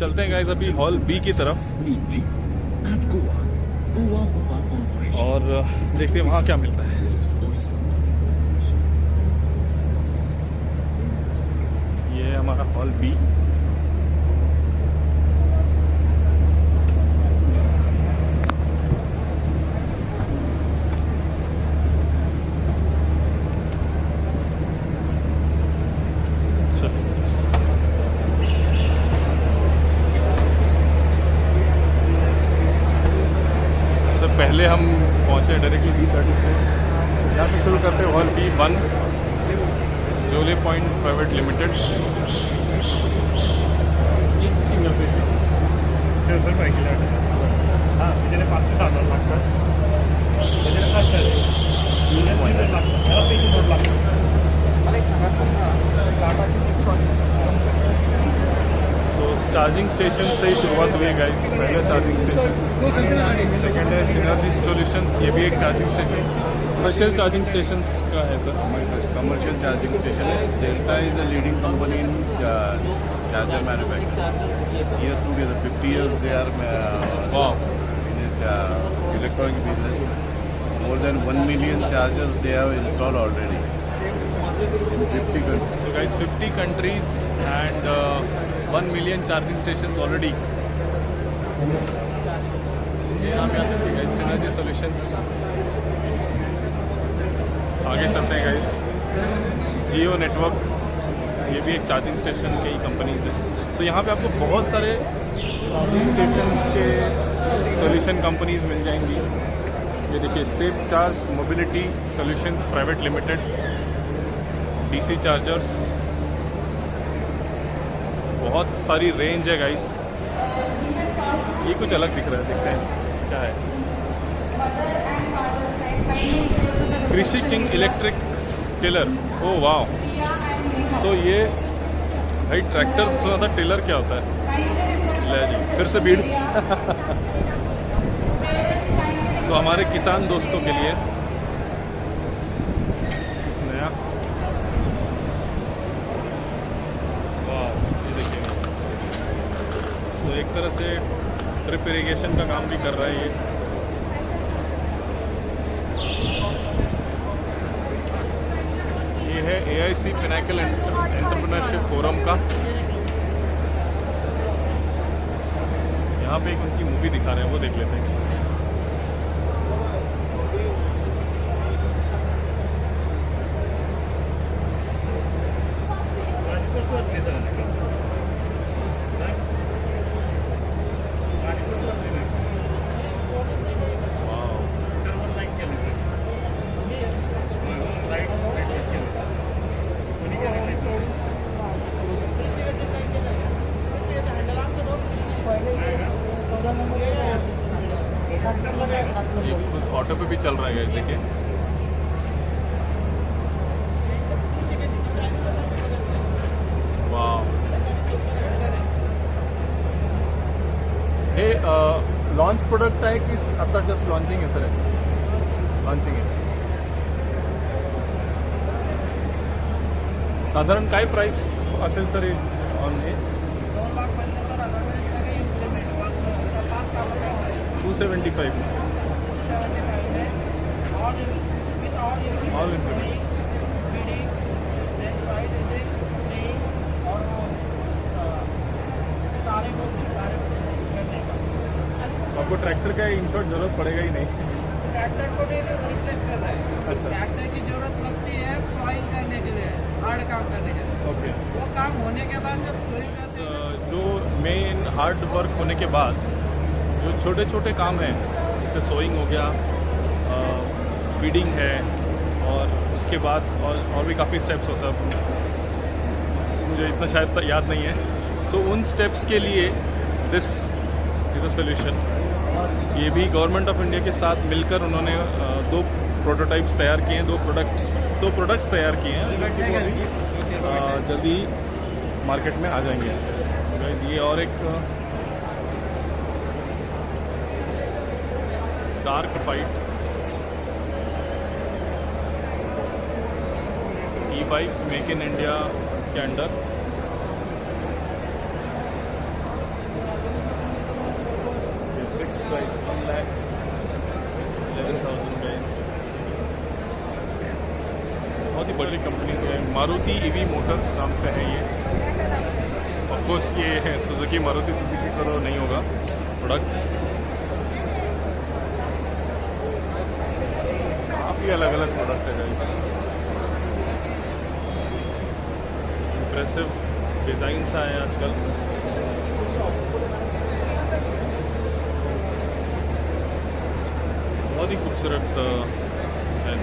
चलते हैं गाइस अभी हॉल बी की तरफ और देखते हैं वहाँ क्या मिलता है। ये है हमारा हॉल बी। पहले हम पहुंचे डायरेक्टली B34। यहाँ से शुरू करते हैं हॉल B1 जोले point private limited. Single page हां त्याच्याने 5,000 लागतात त्याच्याने काय चालेल सिंगल पॉइंट लागतात त्याला पैसे नोट लागतात मला एक सांगा टाटाची नेक्सॉन। सो चार्जिंग स्टेशन से ही शुरुआत हुई गाइस। पहला चार्जिंग स्टेशन, सेकेंड है सिनर्जी सॉल्यूशंस, ये भी एक charging station. Commercial charging stations का है सर? कमर्शियल चार्जिंग स्टेशन है। Delta is the leading company in charger manufacturing. Years together, 50 years they are in its electronic business. More than 1 million chargers they have installed already in 50 countries. So guys, 50 countries and 1 million charging stations already. यहाँ पे आते हैं guys synergy solutions. आगे चलते हैं guys जियो network, ये भी एक चार्जिंग स्टेशन की कंपनीज है। तो यहाँ पे आपको बहुत सारे चार्जिंग स्टेशंस के सॉल्यूशन कंपनीज मिल जाएंगी। ये देखिए safe charge mobility solutions private limited, DC chargers, बहुत सारी रेंज है गाइस। ये कुछ अलग दिख रहा है, देखते हैं क्या है। कृषि किंग इलेक्ट्रिक टिलर, ओ वाह। सो ये भाई ट्रैक्टर सुना था, टिलर क्या होता है? ले जी फिर से भीड़। सो हमारे किसान दोस्तों के लिए कुछ नया। वाह, ये देखिए। तो एक तरह से ड्रिप इरिगेशन का काम भी कर रहा है ये। ये है AIC पिनाकल एंटरप्रेन्योरशिप फोरम का। यहाँ पे एक उनकी मूवी दिखा रहे हैं, वो देख लेते हैं। ऑटो पे भी चल रहा है गाइस, देखिए। वाह, हे लॉन्च प्रोडक्ट आहे की आता जस्ट लॉन्चिंग आहे सर? लॉन्चिंग आहे। साधारण काय प्राइस असेल सर ऑन हे? 275 ऑल इंक्लूडेड। आपको ट्रैक्टर का इंश्योर जरूरत पड़ेगा ही नहीं। ट्रैक्टर को रिप्लेस कर रहा है। अच्छा, ट्रैक्टर की जरूरत लगती है प्लॉइंग करने के लिए, हार्ड काम करने के लिए। ओके। वो काम होने के बाद जब सोइंग करते हैं, जो मेन हार्ड वर्क होने के बाद जो छोटे छोटे काम हैं, जैसे सोइंग हो गया, फीडिंग है, और उसके बाद और भी काफ़ी स्टेप्स होता है, मुझे इतना शायद याद नहीं है। सो उन स्टेप्स के लिए दिस इज़ अ सोल्यूशन। ये भी गवर्नमेंट ऑफ इंडिया के साथ मिलकर उन्होंने 2 प्रोटोटाइप्स तैयार किए हैं, 2 प्रोडक्ट्स तैयार किए हैं, जल्दी मार्केट में आ जाएंगे। ये और एक dark fight e-bikes make in India के अंडर। Price 1,11,000 guys. बहुत ही बड़ी कंपनी है, मारुति ईवी मोटर्स नाम से है ये। ऑफ कोर्स ये है सुजुकी, मारुति सुजुकी का तो नहीं होगा प्रोडक्ट। काफ़ी अलग अलग प्रोडक्ट है गाइस। इम्प्रेसिव डिज़ाइंस आए हैं आजकल। बहुत ही खूबसूरत है।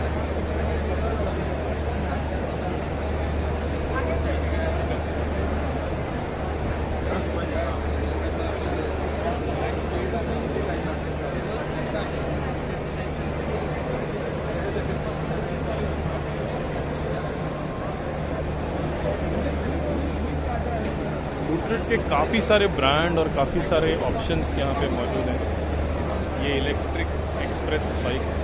स्कूटर के काफ़ी सारे ब्रांड और काफ़ी सारे ऑप्शंस यहाँ पे मौजूद हैं। ये electric express bikes,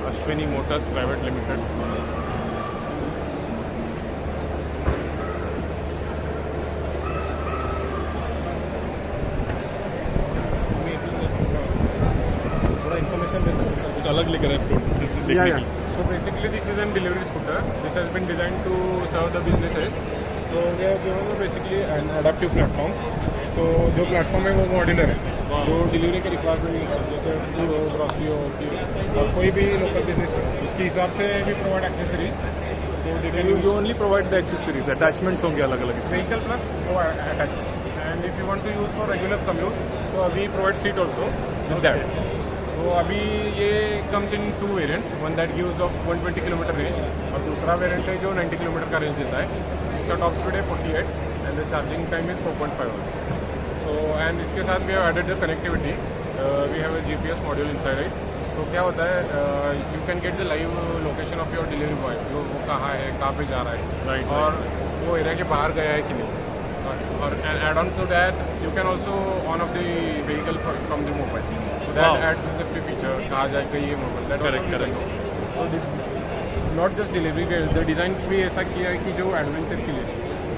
Ashwini Motors private limited. थोड़ा इन्फॉर्मेशन दे सकते हैं, कुछ अलग लेकर है फ्रूट देखने की। So basically this is a delivery scooter. This has been designed to serve the businesses. So we have given basically an adaptive platform. तो जो प्लेटफॉर्म है वो मॉड्यूलर है, जो डिलीवरी के रिक्वायरमेंट जैसे फूड हो, ग्रॉसरी हो और कोई भी लोकल बिजनेस हो उसके हिसाब से भी provide accessories. So you only provide the accessories, attachments होंगे अलग अलग इसमें। Vehicle plus attachment and if you want to use for regular commute तो अभी provide seat also with that. तो अभी ये comes in 2 variants, one that gives of 120 kilometre range और दूसरा वेरिएंट है जो 90 किलोमीटर का रेंज देता है। इसका टॉप स्पीड है 48 and the charging time is 4.5 hours. तो एंड इसके साथ we have added the connectivity, we have a GPS module inside it. तो क्या होता है, you can get the live location of your delivery boy, जो वो कहाँ है, कहाँ पे जा रहा है, Right, और वो एरिया के बाहर गया है कि नहीं। और add on to that you can also on off the vehicle from the mobile, so that Wow. adds safety feature, कहाँ जाएगा ये mobile. Correct, correct. So not just delivery के, द डिज़ाइन भी ऐसा किया है कि जो एडवेंचर के लिए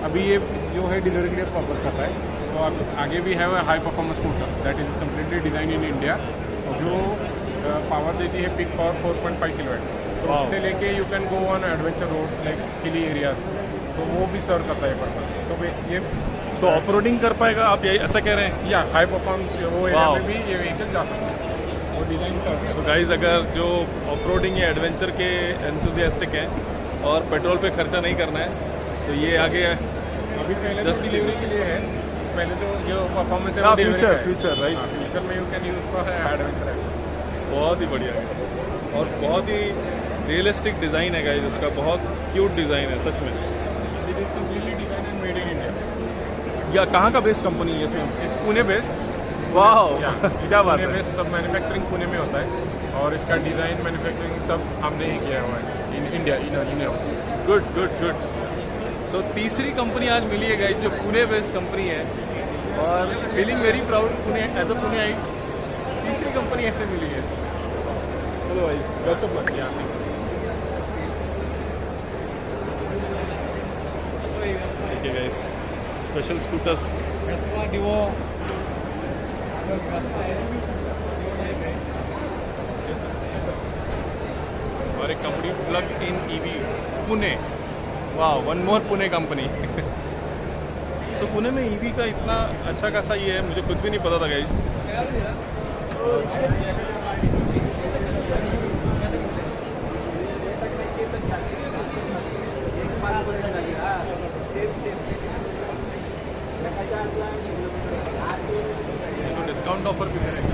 अभी ये जो है डिलीवरी के लिए पर्पस करता है। तो अब आगे भी है high performance scooter that is completely design in India, जो पावर देती है पिक पावर 4.5 किलोवाट। तो Wow. उससे लेके you can go on adventure road like hilly areas, तो वो भी सर्व करता है पर्पस। तो ये सो ऑफ रोडिंग कर पाएगा आप, यही ऐसा कह रहे हैं? या हाई परफॉर्मेंस वो एरिया Wow. में भी ये व्हीकल जा सकता है, वो डिज़ाइन सर्व। सो गाइज, अगर जो ऑफ रोडिंग या एडवेंचर के एंथुजियास्टिक हैं और पेट्रोल पे खर्चा नहीं करना है तो ये आगे अभी पहले Just तो डिलीवरी के लिए है, पहले तो जो परफॉर्मेंस है हाँ, वो delivery future, का है। future, right? हाँ, फ्यूचर में you can use for adventure है। बहुत ही बढ़िया है और बहुत ही रियलिस्टिक डिज़ाइन है गाइज उसका, बहुत क्यूट डिज़ाइन है सच में। It is completely design and made in India. या कहाँ का बेस्ड कंपनी है इसमें? It's Pune based. वाह, क्या बात पुणे है। बेस्ड, सब मैन्युफैक्चरिंग पुणे में होता है और इसका डिज़ाइन मैन्युफैक्चरिंग सब हमने ही किया हुआ है in India, in house. Good good good. So तीसरी कंपनी आज मिली है गाइज जो पुणे बेस्ड कंपनी है और feeling very proud Pune as a Pune आई। तीसरी कंपनी ऐसे मिली है। चलो भाई, बेस्ट ऑफ लक। देखिए गाइस, स्पेशल स्कूटर्स। और एक company plug in EV Pune. वाह, one more Pune company. So Pune में ईवी का इतना अच्छा खासा ये है, मुझे खुद भी नहीं पता था गाइस। तो डिस्काउंट ऑफर भी दे रहे हैं।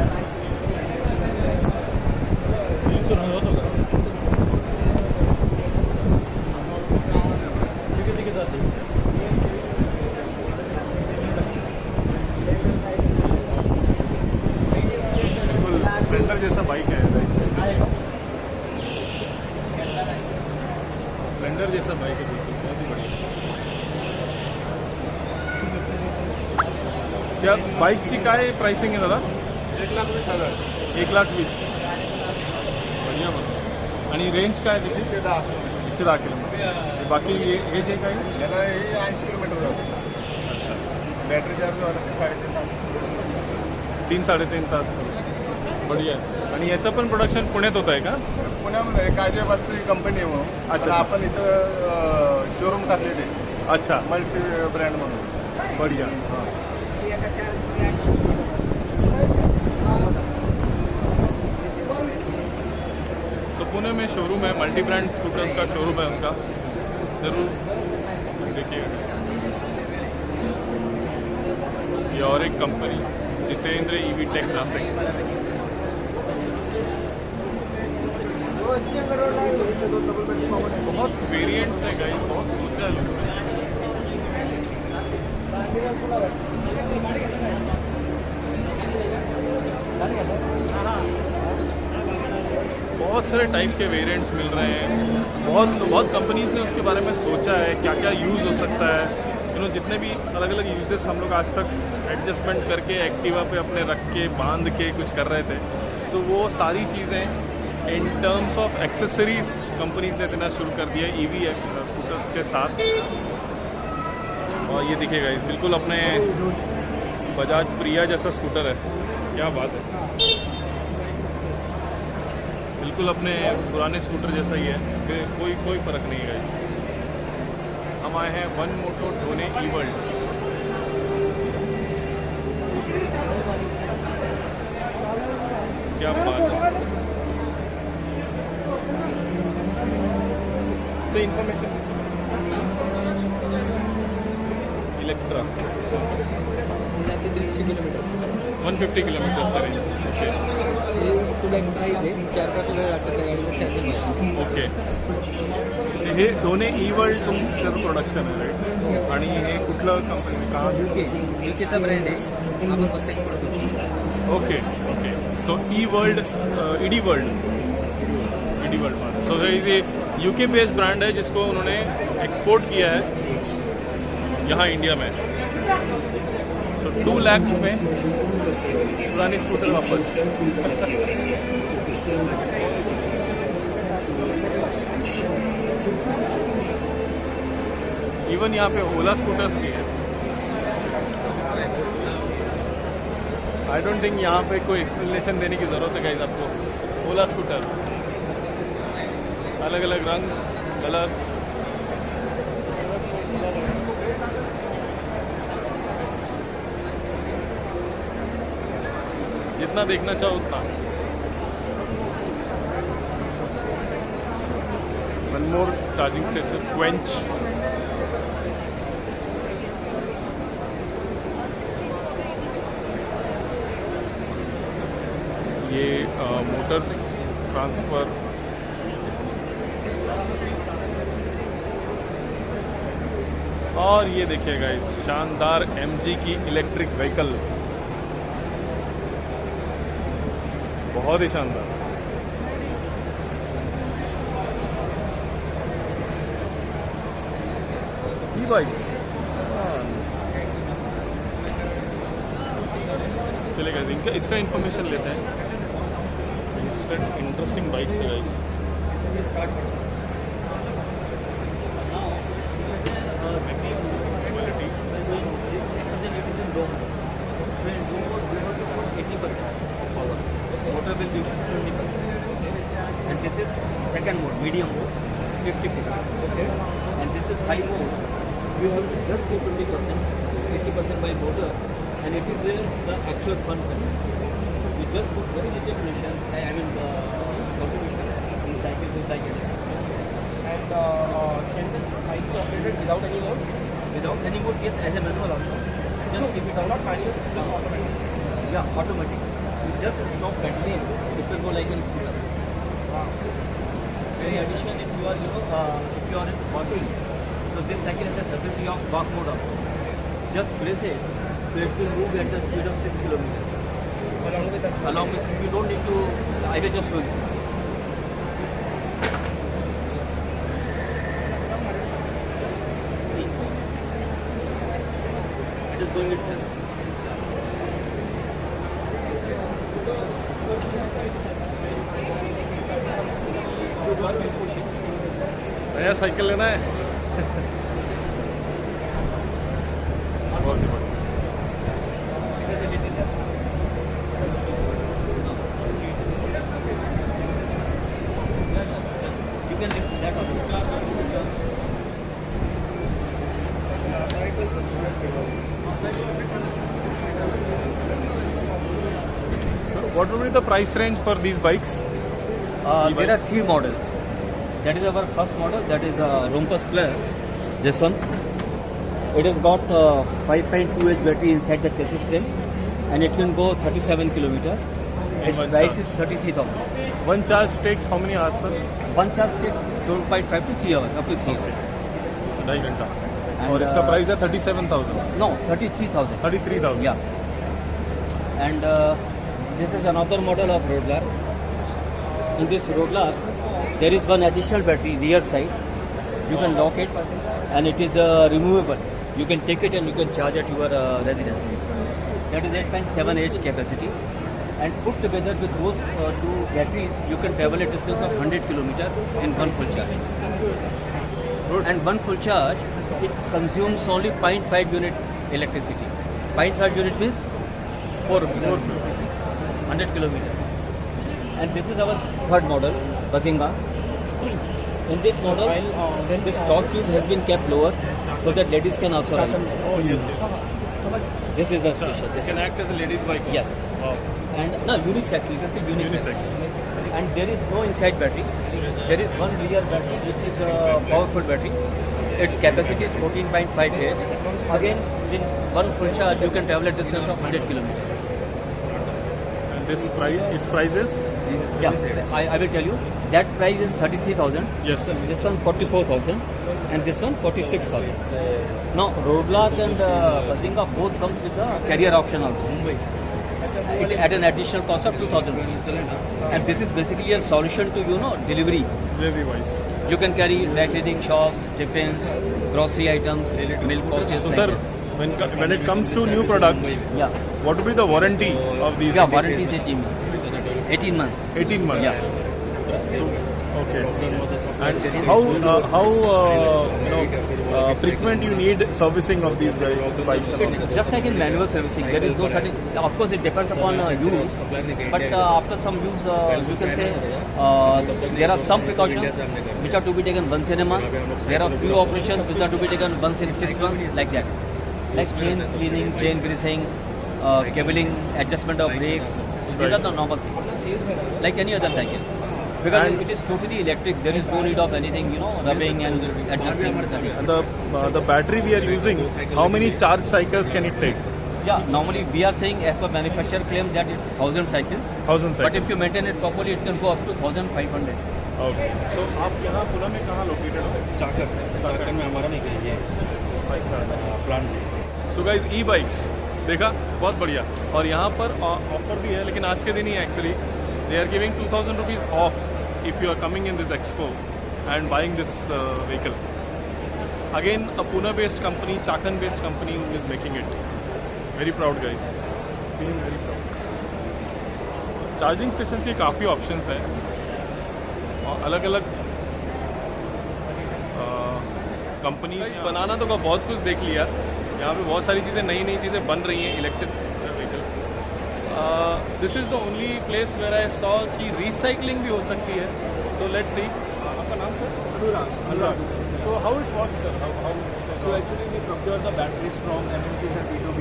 बिल्कुल स्प्लेंडर जैसा बाइक है, स्प्लेंडर जैसा बाइक है, बिल्कुल बहुत ही बढ़िया। क्या बाईकची काय प्राइसिंग आहे दादा? 1,20,000। 1,20,000 बढ़िया मग। आणि रेंज काय त्याची 10 किलोमीटर. बाकी हे जे काही याला हे 80 किलोमीटर जातं. अच्छा बॅटरी चार्ज व्हायला 3-3.5 तास. 3-3.5 तास. बढिया आहे. आणि याचं पण प्रोडक्शन पुण्यात होत आहे का? पुण्यामध्ये काजीबादची कंपनी आहे म्हणून. अच्छा. आता आपण इथं शोरूम टाकलेले आहे. अच्छा मल्टी ब्रँड म्हणून. बढ़िया. सो पुणे में शोरूम है, मल्टी ब्रांड स्कूटर्स का शोरूम है उनका, ज़रूर देखिएगा. ये और एक कंपनी जितेंद्र ईवी टेक नासिक. बहुत वेरिएंट्स है गाइस, बहुत सोचा है लोगों ने. बहुत सारे टाइप के वेरिएंट्स मिल रहे हैं. बहुत कंपनीज ने उसके बारे में सोचा है क्या क्या यूज़ हो सकता है. जितने भी अलग अलग यूजेस हम लोग आज तक एडजस्टमेंट करके एक्टिवा पे अपने रख के बांध के कुछ कर रहे थे, तो वो सारी चीज़ें in terms of accessories companies ने देना शुरू कर दिया ईवी स्कूटर्स के साथ. और ये दिखेगा बिल्कुल अपने बजाज प्रिया जैसा स्कूटर है. क्या बात है, बिल्कुल अपने पुराने स्कूटर जैसा ही है, कोई फ़र्क नहीं है. हम आए हैं वन मोटो ढोने ई वर्ल्ड. क्या बात है. तो information Electra 150 kilometre 150 kilometre sir. Okay टू बॅक्स प्राईस आहे 4-5 वेळ लागतात त्या गाडीला चार्जिंग. ओके हे दोन्ही ई वर्ल्ड तुमचं प्रोडक्शन आहे राईट. आणि हे कुठलं कंपनी का? यूकेचा ब्रँड आहे, आपण फक्त एक्सपोर्ट करतो. Okay okay. So e world ED world so ये यूके बेस्ड ब्रांड है जिसको उन्होंने एक्सपोर्ट किया है यहाँ इंडिया में. तो 2 लाख में पुरानी स्कूटर वापस. इवन यहाँ पे ओला स्कूटर्स भी है. आई डोंट थिंक यहाँ पे कोई एक्सप्लेनेशन देने की ज़रूरत है गाइस आपको. ओला स्कूटर, अलग अलग रंग कलर्स. जितना देखना चाहो उतना. One more charging station quench. ये मोटर ट्रांसफ़र. और ये देखिएगा इस शानदार MG की इलेक्ट्रिक व्हीकल, बहुत ही शानदार. ई बाइक्स चलेगा. इनका इसका इन्फॉर्मेशन लेते हैं. इंटरेस्टिंग बाइक्स है guys. Motor will be 20%. And this is second mode, medium mode, 50%. Okay. And this is high mode. You have to just go 20%, 80% by motor, and it is where the actual fun comes. You just put very little pressure, contribution in cycle. And can the bike be operated without any modes? Without any modes, yes, as a manual also. Just keep it out. Not manual, just automatic. Yeah, automatic. You just stop pedaling, it will go like a scooter. In addition, if you are, if you are in walking, so this cycle has a facility of walk mode also. Just press it, so it will move at the speed of 6 kilometers. Along with, you don't need to, I will just show you. See, it is going itself. Cycle लेना है। बहुत ही बढ़िया। You can lift that also. So what will be the price range for these bikes? There are 3 models. That is our first model, that is Rumpus Plus. This one. It has got 5.2H battery inside the chassis frame and it can go 37 km. Its one price charge. is 33,000. One charge takes how many hours, sir? One charge takes 2.5 to 3 hours, up to 3 hours. So 2.5 घंटा। And, और इसका price है 37,000, No, 33,000. 33,000। Yeah. And this is another model of Roadlar. In this Roadlar, there is one additional battery rear side. You can lock it and it is removable. You can take it and you can charge at your residence. That is 8.7H capacity. And put together with those 2 batteries, you can travel a distance of 100 km in one full charge. Good. And one full charge, it consumes only 0.5 unit electricity. 0.5 unit means 4 rupees. 100 kilometers. And this is our third model, Bazinga. In this model, this top tube has been kept lower so that ladies can also ride. Oh yes, yes. This is the special. It can act as a ladies bike. Yes. Wow. And no, unisex, you can say unisex. Unisex. And there is no inside battery. There is one rear battery which is a powerful battery. Its capacity is 14.5 Ah. Again, in one full charge, you can travel a distance of 100 kilometers. And this price, its prices? Yeah, I will tell you. That price is 33,000. Yes. This one 44,000, and this one 46,000. Now Roadlar and Bazinga both comes with a carrier option also. It at an additional cost of 2,000 rupees. And this is basically a solution to delivery. Delivery wise. You can carry dry cleaning shops, tiffins, grocery items, milk pouches. So like sir, that. when it comes to new products, Yeah, what will be the warranty of these? yeah. Warranty is 18 months. 18 months. 18 months. Yeah. Okay. And how frequent you need servicing of these bikes? It's just like in manual servicing. There is no certain. Of course, it depends upon use. But after some use, you can say there are some precautions which are to be taken once in a month. There are few operations which are to be taken once in 6 months, like that. Like chain cleaning, chain greasing, cabling, adjustment of brakes. These are the normal things, like any other cycle. Because it is totally electric, there is no need of anything, rubbing and adjusting. And the battery we are using, how many charge cycles can it take? Yeah, normally we are saying as per manufacturer claim that it's 1,000 cycles. 1,000 cycles. But if you maintain it properly, it can go up to 1,500. Okay. So आप यहाँ पुणे में कहाँ located हो? चाकर में हमारा नहीं कहीं ये प्लांट। सो गाइस ई-बाइक्स देखा, बहुत बढ़िया। और यहाँ पर ऑफर भी है, लेकिन आज के दिन ही actually they are giving 2,000 rupees off if you are coming in this expo and buying this vehicle. Again, a Pune-based company, Chakan-based company is making it. Very proud, guys. Feeling very proud. Charging stations के काफ़ी options हैं और अलग-अलग company बनाना तो का बहुत कुछ देख लिया। यहाँ पे बहुत सारी चीज़ें नई चीज़ें बन रही हैं electric vehicle. This is the only place where I saw कि रिसाइकलिंग भी हो सकती है। So let's see. आपका नाम sir? Anurag. So how it works sir? How So actually we procure the batteries from MNCs and B2B,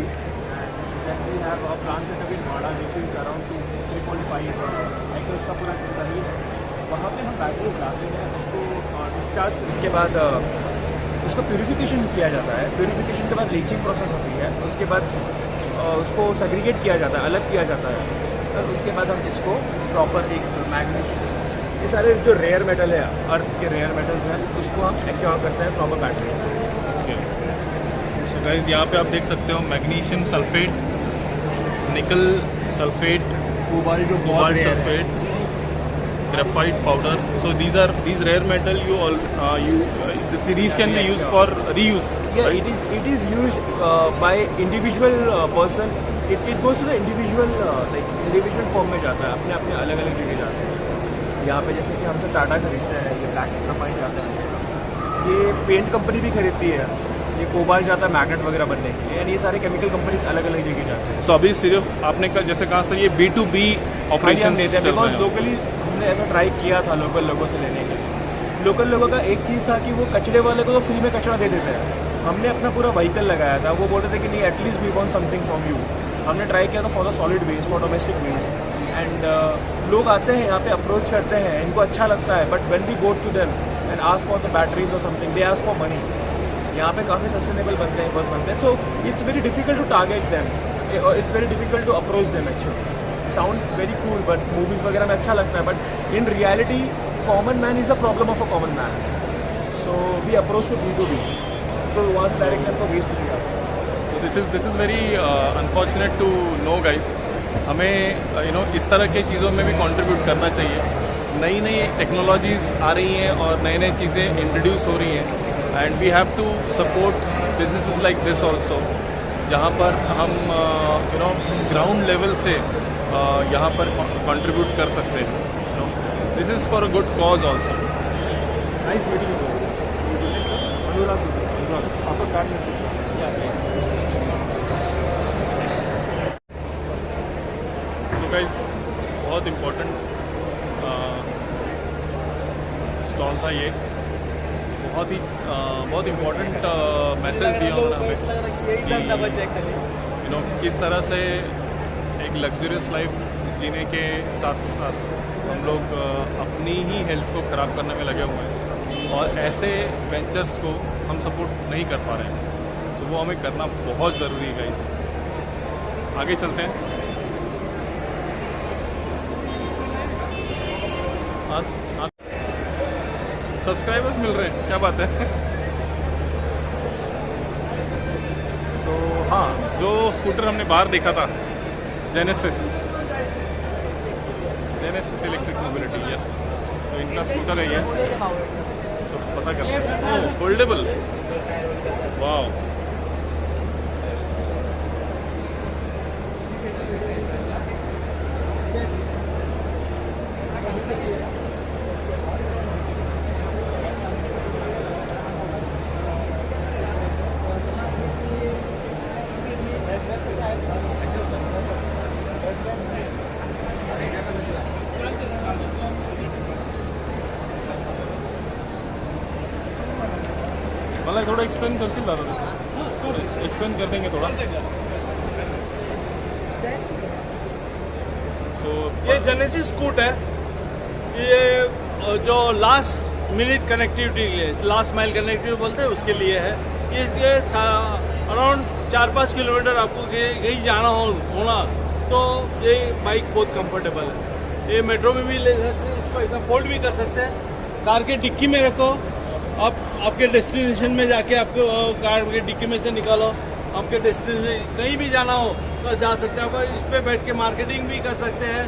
and then we have a plant setup in Noida which is around 3.5 acres का पूरा जमीन है। वहाँ पे हम batteries लाते हैं, उसको discharge, उसके बाद उसका प्यूरिफिकेशन किया जाता है। प्यूरिफिकेशन के बाद लीचिंग प्रोसेस होती है, उसके बाद उसको सेग्रीगेट किया जाता है, अलग किया जाता है। और उसके बाद हम इसको प्रॉपर एक मैग्नीशियम, ये सारे जो रेयर मेटल है, अर्थ के रेयर मेटल्स हैं, उसको हम एक्योर करते हैं प्रॉपर बैटरी। सो गाइस, यहाँ पे आप देख सकते हो मैग्नीशियम सल्फेट, निकल सल्फेट, कोबाल्ट जो cobalt sulfate, graphite powder. So these rare metal the series can be used for reuse. Yeah, right? it is used by individual person. It goes to the individual individual form में जाता है, अपने अलग अलग जगह जाते हैं। यहाँ पे जैसे कि हमसे टाटा खरीदते हैं, ये ब्लैक ग्राफाइट जाता है, ये पेंट कंपनी भी खरीदती है, ये कोबाल्ट जाता है मैग्नेट वगैरह बनने के लिए, एंड ये सारे केमिकल कंपनीज अलग अलग जगह जाते हैं। सो अभी सिर्फ आपने जैसे कहा सर ये B2B खाली ऑपरेशन हम देते हैं बिकॉज लोकली हमने ऐसा ट्राई किया था लोकल लोगों से लेने के लिए। लोकल लोगों का एक चीज़ था कि वो कचरे वाले को तो फ्री में कचरा दे देते हैं। हमने अपना पूरा व्हीकल लगाया था, वो बोल रहे थे कि नहीं at least we want something from you. हमने ट्राई किया था for the solid waste, for domestic waste, and लोग आते हैं यहाँ पे अप्रोच करते हैं, इनको अच्छा लगता है, but when we go to them and ask for the batteries और something, they ask for money. यहाँ पे काफ़ी सस्टेनेबल बनते हैं, बहुत बनते हैं, so it's very difficult to target them, it's very difficult to approach them actually. Sound very cool but movies वगैरह में अच्छा लगता है, but in reality common man is a problem of a common man. So we approach to B2B, तो वहाँ से directly हमको waste किया। This is very unfortunate to know guys. हमें इस तरह के चीज़ों में भी कंट्रीब्यूट करना चाहिए। नई नई टेक्नोलॉजीज़ आ रही हैं और नई नई चीज़ें इंट्रोड्यूस हो रही हैं, and we have to support businesses like this also, जहाँ पर हम ग्राउंड लेवल से यहाँ पर कंट्रीब्यूट कर सकते हैं। This is for a good cause also. Nice meeting you. आपका कार्ड मिल सकता है। सो गाइस बहुत इम्पोर्टेंट स्टॉल था ये, बहुत इम्पोर्टेंट मैसेज दिया उन्होंने हमें किस तरह से एक लग्जरियस लाइफ जीने के साथ साथ हम लोग अपनी ही हेल्थ को ख़राब करने में लगे हुए हैं, और ऐसे वेंचर्स को हम सपोर्ट नहीं कर पा रहे हैं। सो वो हमें करना बहुत ज़रूरी है गाइस। आगे चलते हैं। सब्सक्राइबर्स मिल रहे हैं, क्या बात है। सो हाँ, जो स्कूटर हमने बाहर देखा था, जेनेसिस इलेक्ट्रिक मोबिलिटी, यस। तो इनका स्कूटर है ये, तो पता कर ओह फोल्डेबल, वाह। मला थोड़ा एक्सप्लेन करशील दादा? एक्सप्लेन कर देंगे थोड़ा। ये जेनेसिस स्कूट है, ये जो लास्ट मिनट कनेक्टिविटी के लिए, लास्ट माइल कनेक्टिविटी बोलते हैं उसके लिए है। ये इसके अराउंड 4-5 किलोमीटर आपको कहीं जाना होना तो ये बाइक बहुत कंफर्टेबल है। ये मेट्रो में भी ले सकते हैं, इसको ऐसा फोल्ड भी कर सकते हैं, कार के डिक्की में रखो, आप आपके डेस्टिनेशन में जाके आपके कार के डिक्की में से निकालो, आपके डेस्टिनेशन कहीं भी जाना हो तो जा सकते हैं। आप इस पे बैठ के मार्केटिंग भी कर सकते हैं।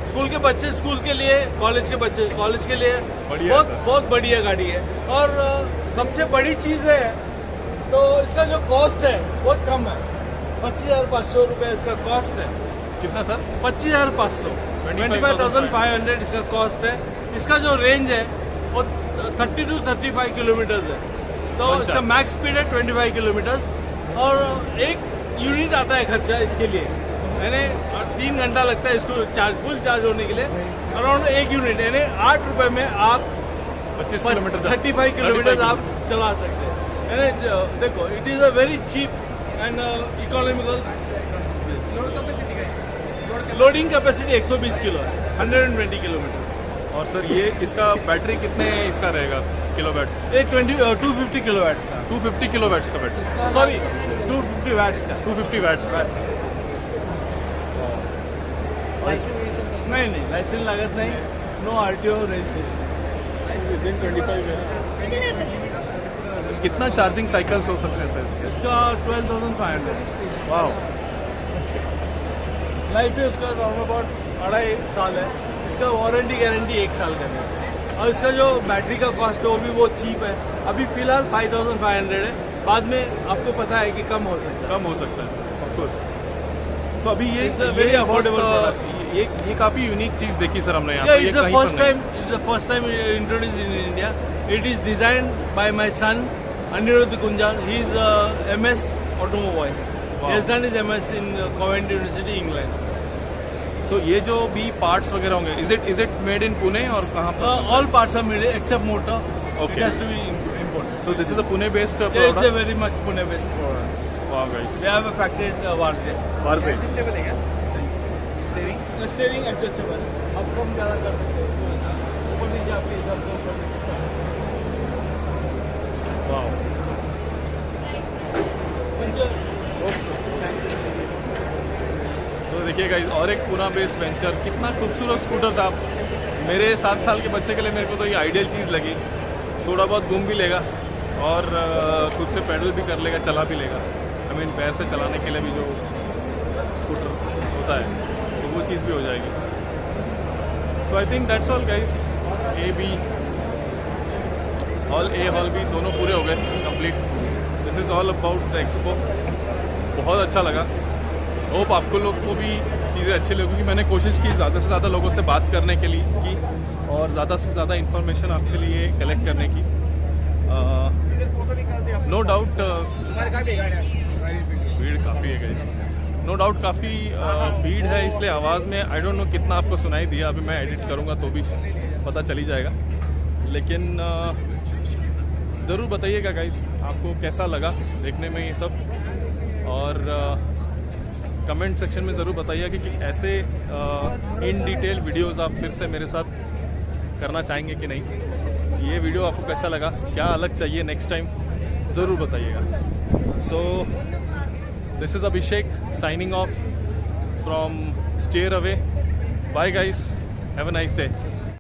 स्कूल के बच्चे स्कूल के लिए, कॉलेज के बच्चे कॉलेज के लिए बहुत बढ़िया गाड़ी है। और सबसे बड़ी चीज़ है तो इसका जो कॉस्ट है बहुत कम है, 25,500 रुपये इसका कॉस्ट है। कितना सर? 25,500, 25,500 इसका कॉस्ट है। इसका जो रेंज है वो 30 to 35 किलोमीटर्स है, तो इसका मैक्स स्पीड है 25 किलोमीटर्स, और एक यूनिट आता है खर्चा इसके लिए, यानी 3 घंटा लगता है इसको फुल चार्ज होने के लिए। अराउंड 1 यूनिट यानी 8 रुपये में आप 25 किलोमीटर 35 किलोमीटर आप चला सकते हैं। यानी देखो, it is a very cheap and economical. Loading capacity 120 kilo है, 120 किलोमीटर। और सर ये इसका बैटरी कितने इसका रहेगा किलोवाट? ये 250 किलोवाट का, 250 किलोवाट्स का बैटरी, सॉरी 250 वाट्स का, 250 वाट्स का। नहीं लाइसेंस लागत नहीं, नो RTO रजिस्ट्रेशन, विदिन 25 है। कितना चार्जिंग साइकिल्स हो सकते हैं सर इसके? इसका 12,500। वाह। लाइफ है उसका राउंड अबाउट 2.5 साल है। इसका वारंटी गारंटी 1 साल का है, और इसका जो बैटरी का कॉस्ट है वो भी बहुत चीप है। अभी फिलहाल 5,500 है, बाद में आपको पता है कि कम हो सकता है ऑफ कोर्स। सो अभी ये वेरी अफोर्डेबल प्रोडक्ट। ये काफ़ी यूनिक चीज़ देखी सर हमने यहाँ Yeah, पे। it's the first time is the first time introduced in India. It is designed by my son Anirudh Kunjal. He is MS Automobile. He has done his MS in Coventry University, England. So ये जो भी parts वगैरह होंगे, is it made in Pune और कहाँ पर? All parts are made except motor. Okay. It has to be imported. So this is a Pune based Yeah, product. it's a very much Pune based product. Wow guys. They have a factory at Varse. Varse. Steering adjustable, आप कम ज़्यादा कर सकते हो, ऊपर नीचे आपके हिसाब से ऊपर Wow. तो देखिए गाइस, और एक पूना बेस्ड वेंचर, कितना खूबसूरत स्कूटर था। मेरे 7 साल के बच्चे के लिए मेरे को तो ये आइडियल चीज़ लगी। थोड़ा बहुत घूम भी लेगा और खुद से पैडल भी कर लेगा, चला भी लेगा। आई मीन पैर से चलाने के लिए भी जो स्कूटर होता है तो वो चीज़ भी हो जाएगी। So I think that's all guys. A B hall A hall B दोनों पूरे हो गए complete. This is all about the expo. बहुत अच्छा लगा। होप आपको लोग को भी चीज़ें अच्छी लगेगी। मैंने कोशिश की ज़्यादा से ज़्यादा लोगों से बात करने के लिए की और ज़्यादा से ज़्यादा इन्फॉर्मेशन आपके लिए कलेक्ट करने की। नो डाउट भीड़ काफ़ी है गाइस, नो डाउट काफ़ी भीड़ है, इसलिए आवाज़ में आई डोंट नो कितना आपको सुनाई दिया। अभी मैं एडिट करूँगा तो भी पता चली जाएगा। लेकिन ज़रूर बताइएगा गाइस आपको कैसा लगा देखने में ये सब, और कमेंट सेक्शन में ज़रूर बताइएगा कि ऐसे इन डिटेल वीडियोस आप फिर से मेरे साथ करना चाहेंगे कि नहीं। ये वीडियो आपको कैसा लगा, क्या अलग चाहिए नेक्स्ट टाइम, ज़रूर बताइएगा। So this is Abhishek signing off from stare away. Bye guys, have a nice day.